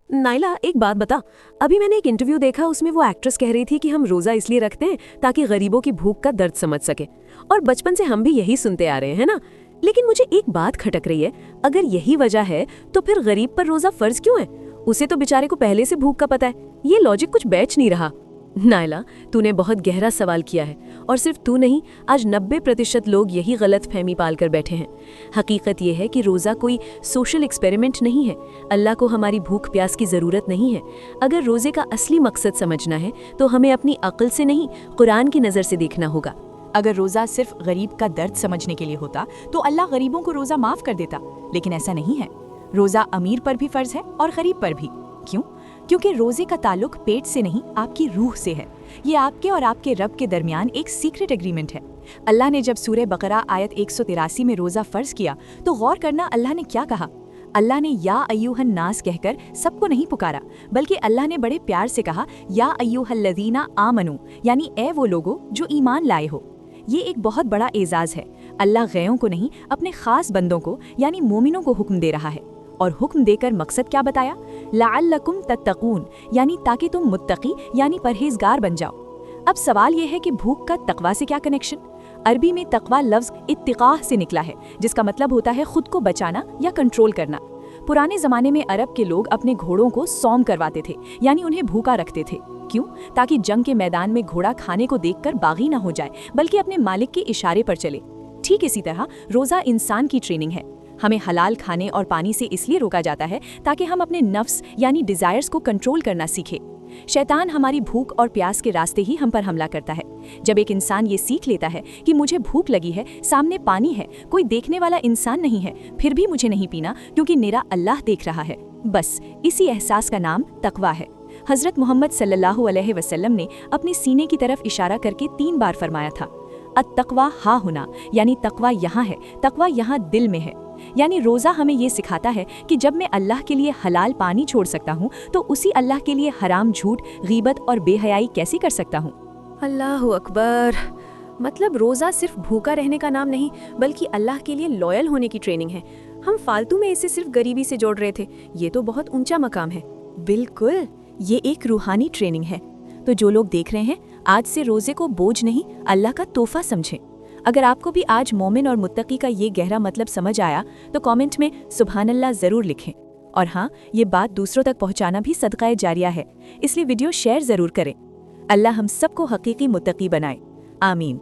Naila, एक बात बता। अभी मैंने एक इंटरव्यू देखा, उसमें वो एक्ट्रेस कह रही थी कि हम रोजा इसलिए रखते हैं ताकि गरीबों की भूख का दर्द समझ सके। और बचपन से हम भी यही सुनते आ रहे हैं ना। लेकिन मुझे एक बात खटक रही है, अगर यही वजह है तो फिर गरीब पर रोजा फर्ज क्यों है? उसे तो बेचारे को पहले से भूख का पता है। ये लॉजिक कुछ बैच नहीं रहा। नाइला, तूने बहुत गहरा सवाल किया है, और सिर्फ तू नहीं, आज 90% लोग यही गलत फहमी पाल कर बैठे हैं। हकीकत ये है कि रोज़ा कोई सोशल एक्सपेरिमेंट नहीं है। अल्लाह को हमारी भूख प्यास की ज़रूरत नहीं है। अगर रोज़े का असली मकसद समझना है तो हमें अपनी अक्ल से नहीं, कुरान की नज़र से देखना होगा। अगर रोज़ा सिर्फ गरीब का दर्द समझने के लिए होता तो अल्लाह गरीबों को रोज़ा माफ़ कर देता, लेकिन ऐसा नहीं है। रोज़ा अमीर पर भी फ़र्ज है और गरीब पर भी। क्यों? क्योंकि रोज़े का ताल्लुक पेट से नहीं, आपकी रूह से है। ये आपके और आपके रब के दरमियान एक सीक्रेट एग्रीमेंट है। अल्लाह ने जब सूरह बकरा आयत 183 में रोज़ा फ़र्ज किया तो गौर करना अल्लाह ने क्या कहा। अल्लाह ने या अय्युहन नास कहकर सबको नहीं पुकारा, बल्कि अल्लाह ने बड़े प्यार से कहा या अय्युहल्लज़ीना आमनू, यानी ए वो लोगो जो ईमान लाए हो। ये एक बहुत बड़ा एजाज़ है। अल्लाह गैरों को नहीं, अपने ख़ास बंदों को यानी मोमिनों को हुक्म दे रहा है। और हुक्म देकर मकसद क्या बताया? लअल्लकुम तत्तकून, यानी ताकि तुम मुत्तकी यानी परहेजगार बन जाओ। अब सवाल यह है कि भूख का तकवा से क्या कनेक्शन? अरबी में तकवा लफ्ज़ इत्तिकाह से निकला है, जिसका मतलब होता है खुद को बचाना या कंट्रोल करना। पुराने ज़माने में अरब के लोग अपने घोड़ों को सौम करवाते थे, यानी उन्हें भूखा रखते थे। क्यों? ताकि जंग के मैदान में घोड़ा खाने को देखकर बागी ना हो जाए, बल्कि अपने मालिक के इशारे पर चले। ठीक इसी तरह रोज़ा इंसान की ट्रेनिंग है। हमें हलाल खाने और पानी से इसलिए रोका जाता है ताकि हम अपने नफ्स यानी डिज़ायर्स को कंट्रोल करना सीखें। शैतान हमारी भूख और प्यास के रास्ते ही हम पर हमला करता है। जब एक इंसान ये सीख लेता है कि मुझे भूख लगी है, सामने पानी है, कोई देखने वाला इंसान नहीं है, फिर भी मुझे नहीं पीना क्योंकि मेरा अल्लाह देख रहा है, बस इसी एहसास का नाम तकवा है। हज़रत मोहम्मद सल्लल्लाहु अलैहि वसल्लम ने अपने सीने की तरफ इशारा करके 3 बार फरमाया था, अत-तक़वा हा हुना, यानी तकवा यहाँ है, तकवा यहाँ दिल में है। यानी रोज़ा हमें ये सिखाता है कि जब मैं अल्लाह के लिए हलाल पानी छोड़ सकता हूँ तो उसी अल्लाह के लिए हराम झूठ, गीबत और बेहयाई कैसे कर सकता हूँ। अल्लाहु अकबर। मतलब रोज़ा सिर्फ भूखा रहने का नाम नहीं, बल्कि अल्लाह के लिए लॉयल होने की ट्रेनिंग है। हम फालतू में इसे सिर्फ गरीबी से जोड़ रहे थे। ये तो बहुत ऊंचा मकाम है। बिल्कुल, ये एक रूहानी ट्रेनिंग है। तो जो लोग देख रहे हैं, आज से रोज़े को बोझ नहीं, अल्लाह का तोहफा समझें। अगर आपको भी आज मोमिन और मुत्तकी का ये गहरा मतलब समझ आया तो कमेंट में सुभानअल्लाह ज़रूर लिखें। और हाँ, ये बात दूसरों तक पहुँचाना भी सदक़ाए जारिया है, इसलिए वीडियो शेयर ज़रूर करें। अल्लाह हम सबको हकीकी मुत्तकी बनाए। आमीन।